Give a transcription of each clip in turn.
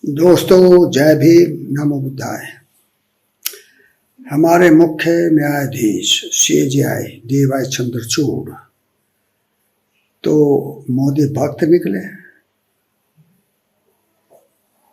दोस्तों, जय भीम, नमो बुद्धाय। हमारे मुख्य न्यायाधीश CJI DY चंद्रचूड़ तो मोदी भक्त निकले।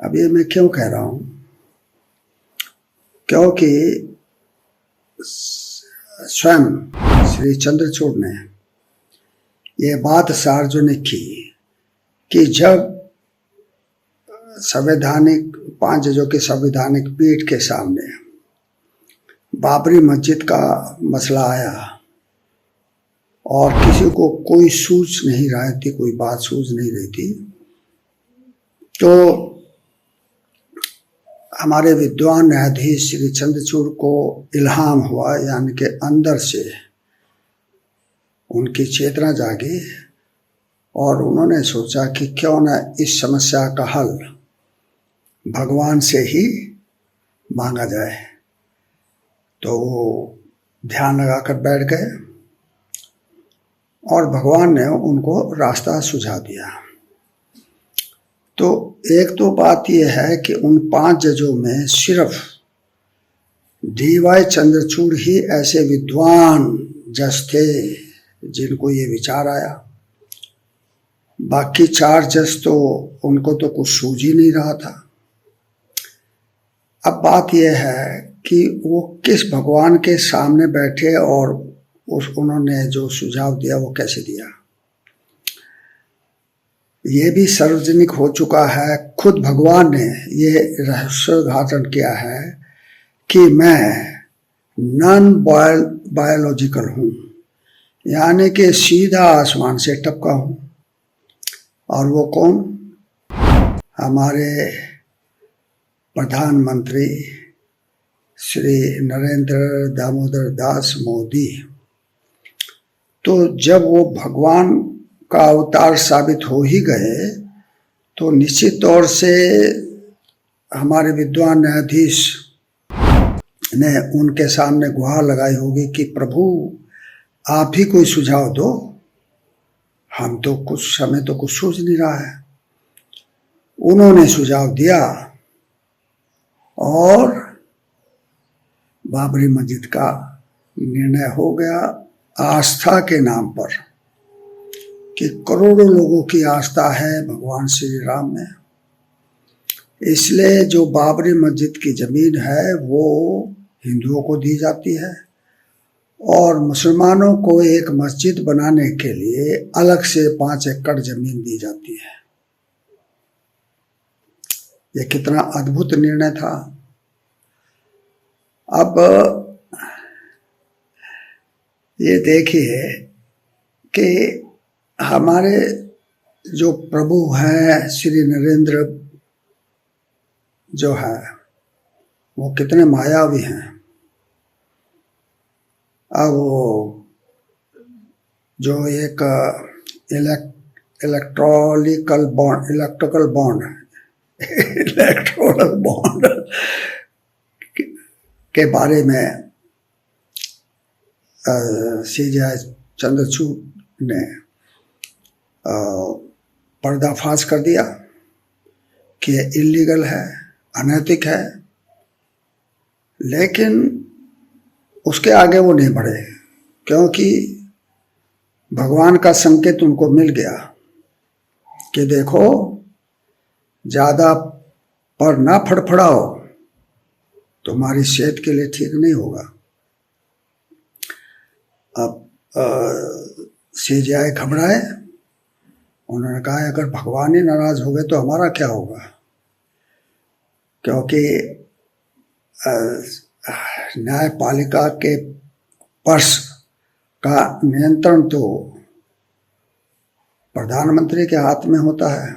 अब ये मैं क्यों कह रहा हूं? क्योंकि स्वयं श्री चंद्रचूड़ ने ये बात सार्वजनिक की कि जब संवैधानिक 5 जजों की संवैधानिक पीठ के सामने बाबरी मस्जिद का मसला आया और किसी को कोई सूझ नहीं रही थी, कोई बात सूझ नहीं रही थी, तो हमारे विद्वान न्यायाधीश श्री चंद्रचूड़ को इल्हाम हुआ, यानी कि अंदर से उनकी चेतना जागी और उन्होंने सोचा कि क्यों न इस समस्या का हल भगवान से ही मांगा जाए। तो वो ध्यान लगाकर बैठ गए और भगवान ने उनको रास्ता सुझा दिया। तो एक तो बात यह है कि उन 5 जजों में सिर्फ DY चंद्रचूड़ ही ऐसे विद्वान जज थे जिनको ये विचार आया। बाकी 4 जज तो उनको तो कुछ सूझ ही नहीं रहा था। अब बात यह है कि वो किस भगवान के सामने बैठे और उन्होंने जो सुझाव दिया वो कैसे दिया। ये भी सार्वजनिक हो चुका है, खुद भगवान ने ये रहस्योद्घाटन किया है कि मैं नॉन बायोलॉजिकल हूँ, यानी कि सीधा आसमान से टपका हूँ। और वो कौन? हमारे प्रधानमंत्री श्री नरेंद्र दामोदर दास मोदी। तो जब वो भगवान का अवतार साबित हो ही गए तो निश्चित तौर से हमारे विद्वान न्यायाधीश ने उनके सामने गुहार लगाई होगी कि प्रभु आप ही कोई सुझाव दो, हम तो हमें तो कुछ सूझ नहीं रहा है। उन्होंने सुझाव दिया और बाबरी मस्जिद का निर्णय हो गया आस्था के नाम पर, कि करोड़ों लोगों की आस्था है भगवान श्री राम में। इसलिए जो बाबरी मस्जिद की जमीन है वो हिंदुओं को दी जाती है और मुसलमानों को एक मस्जिद बनाने के लिए अलग से 5 एकड़ जमीन दी जाती है। ये कितना अद्भुत निर्णय था। अब ये देखिए कि हमारे जो प्रभु हैं श्री नरेंद्र जो है वो कितने मायावी हैं। अब वो जो एक इलेक्ट्रिकल बॉन्ड के बारे में CJI चंद्रचूड़ ने पर्दाफाश कर दिया कि ये इलीगल है, अनैतिक है। लेकिन उसके आगे वो नहीं बढ़े क्योंकि भगवान का संकेत उनको मिल गया कि देखो ज़्यादा पर ना फड़फड़ाओ, तुम्हारी सेहत के लिए ठीक नहीं होगा। अब CJI घबराए। उन्होंने कहा अगर भगवान ही नाराज हो गए तो हमारा क्या होगा, क्योंकि न्यायपालिका के पर्स का नियंत्रण तो प्रधानमंत्री के हाथ में होता है।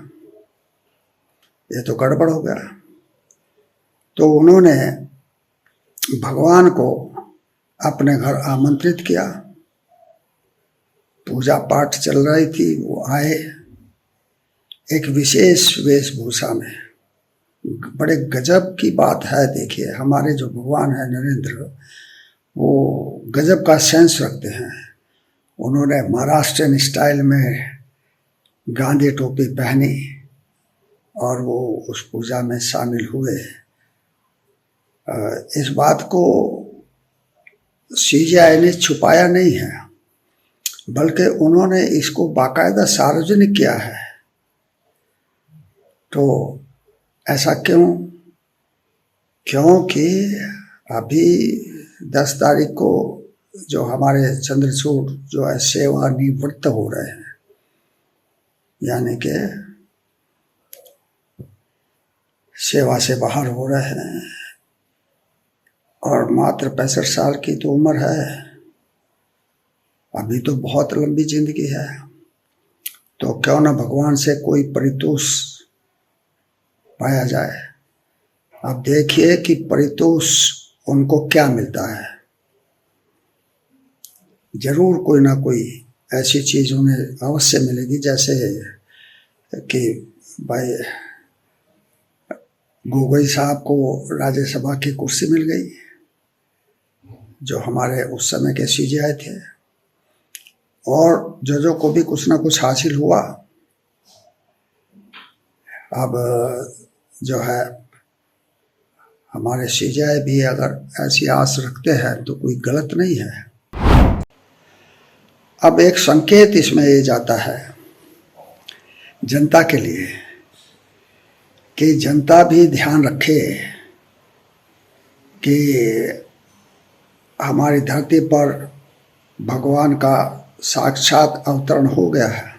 ये तो गड़बड़ हो गया। तो उन्होंने भगवान को अपने घर आमंत्रित किया। पूजा पाठ चल रही थी, वो आए एक विशेष वेशभूषा में। बड़े गजब की बात है। देखिए हमारे जो भगवान है नरेंद्र, वो गजब का सेंस रखते हैं। उन्होंने महाराष्ट्रियन स्टाइल में गांधी टोपी पहनी और वो उस पूजा में शामिल हुए। इस बात को सीजीआई ने छुपाया नहीं है, बल्कि उन्होंने इसको बाकायदा सार्वजनिक किया है। तो ऐसा क्यों? क्योंकि अभी 10 तारीख को जो हमारे चंद्रचूड़ जो है सेवानिवृत्त हो रहे हैं, यानी कि सेवा से बाहर हो रहे हैं, और मात्र 65 साल की तो उम्र है। अभी तो बहुत लंबी जिंदगी है, तो क्यों ना भगवान से कोई परितोष पाया जाए। अब देखिए कि परितोष उनको क्या मिलता है। जरूर कोई ना कोई ऐसी चीज उन्हें अवश्य मिलेगी, जैसे कि भाई गोगोई साहब को राज्यसभा की कुर्सी मिल गई, जो हमारे उस समय के सीजीआई थे, और जजों को भी कुछ ना कुछ हासिल हुआ। अब जो है हमारे सीजीआई भी अगर ऐसी आस रखते हैं तो कोई गलत नहीं है। अब एक संकेत इसमें ये जाता है जनता के लिए कि जनता भी ध्यान रखे कि हमारी धरती पर भगवान का साक्षात अवतरण हो गया है,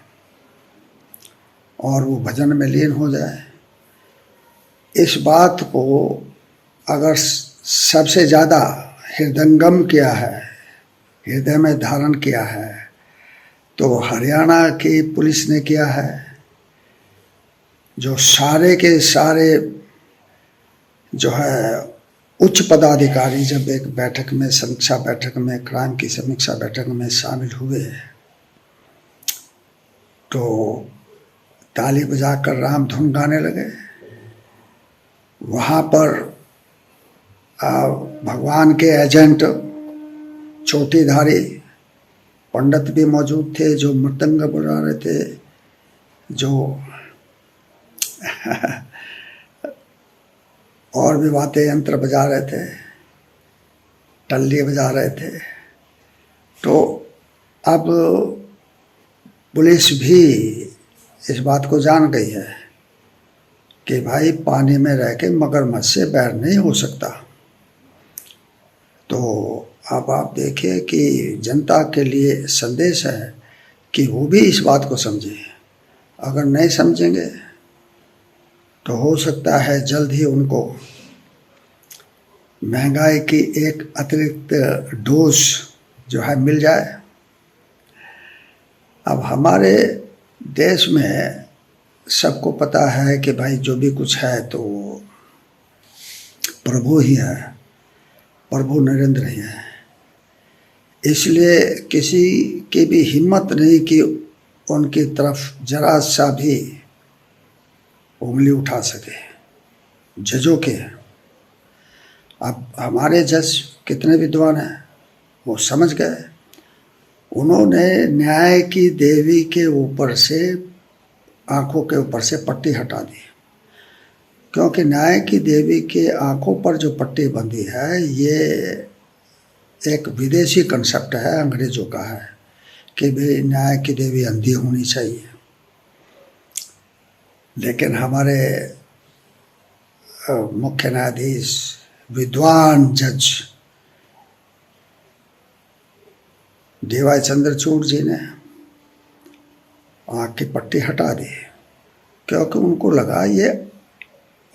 और वो भजन में लीन हो जाए। इस बात को अगर सबसे ज़्यादा हृदयंगम किया है, हृदय में धारण किया है, तो हरियाणा की पुलिस ने किया है, जो सारे के सारे जो है उच्च पदाधिकारी जब एक बैठक में, समीक्षा बैठक में, क्राइम की समीक्षा बैठक में शामिल हुए, तो ताली बजाकर राम धुन गाने लगे। वहाँ पर भगवान के एजेंट चोटीधारी पंडित भी मौजूद थे, जो मृदंग बजा रहे थे, जो और भी वाद्य यंत्र बजा रहे थे, टल्ली बजा रहे थे। तो अब पुलिस भी इस बात को जान गई है कि भाई पानी में रह के मगरमच्छ से बैर नहीं हो सकता। तो अब आप देखिए कि जनता के लिए संदेश है कि वो भी इस बात को समझे। अगर नहीं समझेंगे तो हो सकता है जल्द ही उनको महंगाई की एक अतिरिक्त डोज जो है मिल जाए। अब हमारे देश में सबको पता है कि भाई जो भी कुछ है तो प्रभु ही है, प्रभु नरेंद्र ही है। इसलिए किसी की भी हिम्मत नहीं कि उनकी तरफ जरा सा भी उंगली उठा सके जजों के। अब हमारे जज कितने विद्वान हैं, वो समझ गए। उन्होंने न्याय की देवी के ऊपर से, आंखों के ऊपर से पट्टी हटा दी, क्योंकि न्याय की देवी के आंखों पर जो पट्टी बंधी है ये एक विदेशी कंसेप्ट है, अंग्रेजों का है कि भाई न्याय की देवी अंधी होनी चाहिए। लेकिन हमारे मुख्य न्यायाधीश, विद्वान जज डी.वाई. चंद्रचूड़ जी ने आँख की पट्टी हटा दी, क्योंकि उनको लगा ये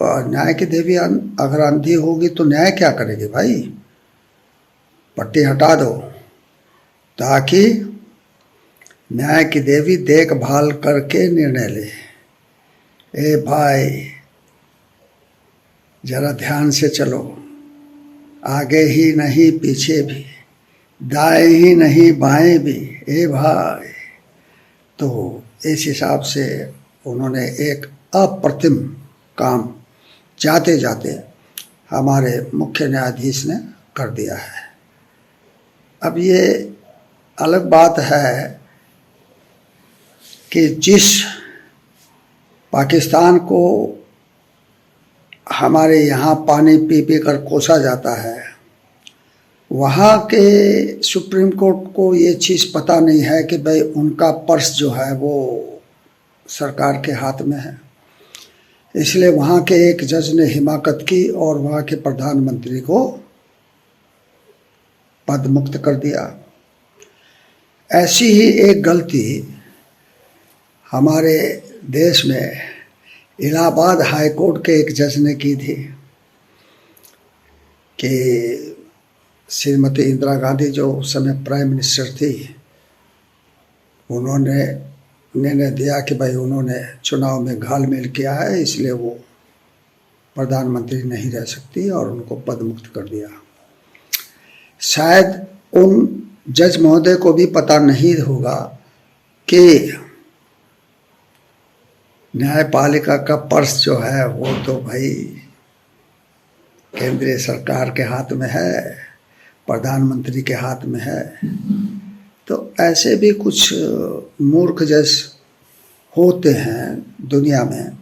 न्याय की देवी अगर अंधी होगी तो न्याय क्या करेगी भाई, पट्टी हटा दो ताकि न्याय की देवी देखभाल करके निर्णय ले। ए भाई जरा ध्यान से चलो, आगे ही नहीं पीछे भी, दाएं ही नहीं बाएं भी, ए भाई। तो इस हिसाब से उन्होंने एक अप्रतिम काम जाते जाते हमारे मुख्य न्यायाधीश ने कर दिया है। अब ये अलग बात है कि जिस पाकिस्तान को हमारे यहाँ पानी पी पी कर कोसा जाता है, वहाँ के सुप्रीम कोर्ट को ये चीज़ पता नहीं है कि भाई उनका पर्स जो है वो सरकार के हाथ में है। इसलिए वहाँ के एक जज ने हिमाकत की और वहाँ के प्रधानमंत्री को पद मुक्त कर दिया। ऐसी ही एक गलती हमारे देश में इलाहाबाद हाई कोर्ट के एक जज ने की थी कि श्रीमती इंदिरा गांधी जो उस समय प्राइम मिनिस्टर थी, उन्होंने निर्णय दिया कि भाई उन्होंने चुनाव में घालमेल किया है, इसलिए वो प्रधानमंत्री नहीं रह सकती और उनको पद मुक्त कर दिया। शायद उन जज महोदय को भी पता नहीं होगा कि न्यायपालिका का पर्स जो है वो तो भाई केंद्रीय सरकार के हाथ में है, प्रधानमंत्री के हाथ में है। तो ऐसे भी कुछ मूर्ख जज होते हैं दुनिया में।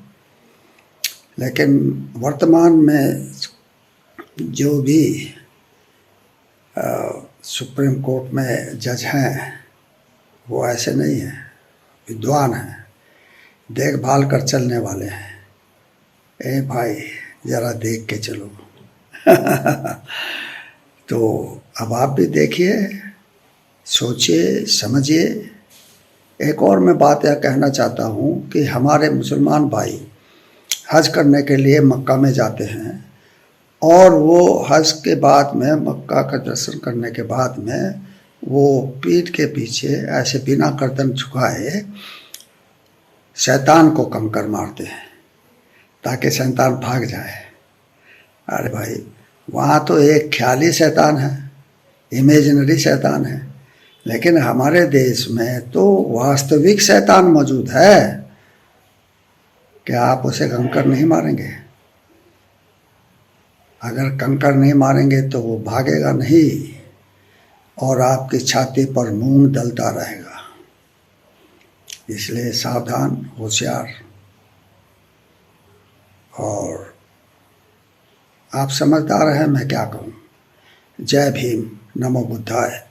लेकिन वर्तमान में जो भी सुप्रीम कोर्ट में जज हैं वो ऐसे नहीं हैं, विद्वान हैं, देखभाल कर चलने वाले हैं। ए भाई ज़रा देख के चलो। तो अब आप भी देखिए, सोचिए, समझिए। एक और मैं बात यह कहना चाहता हूँ कि हमारे मुसलमान भाई हज करने के लिए मक्का में जाते हैं और वो हज के बाद में, मक्का का दर्शन करने के बाद में, वो पीठ के पीछे ऐसे बिना गर्दन झुकाए शैतान को कंकर मारते हैं ताकि शैतान भाग जाए। अरे भाई, वहाँ तो एक ख्याली शैतान है, इमेजिनरी शैतान है, लेकिन हमारे देश में तो वास्तविक शैतान मौजूद है। क्या आप उसे कंकर नहीं मारेंगे? अगर कंकर नहीं मारेंगे तो वो भागेगा नहीं और आपकी छाती पर मूंग डलता रहेगा। इसलिए सावधान, होशियार। और आप समझदार हैं, मैं क्या कहूँ। जय भीम, नमो बुद्धाय।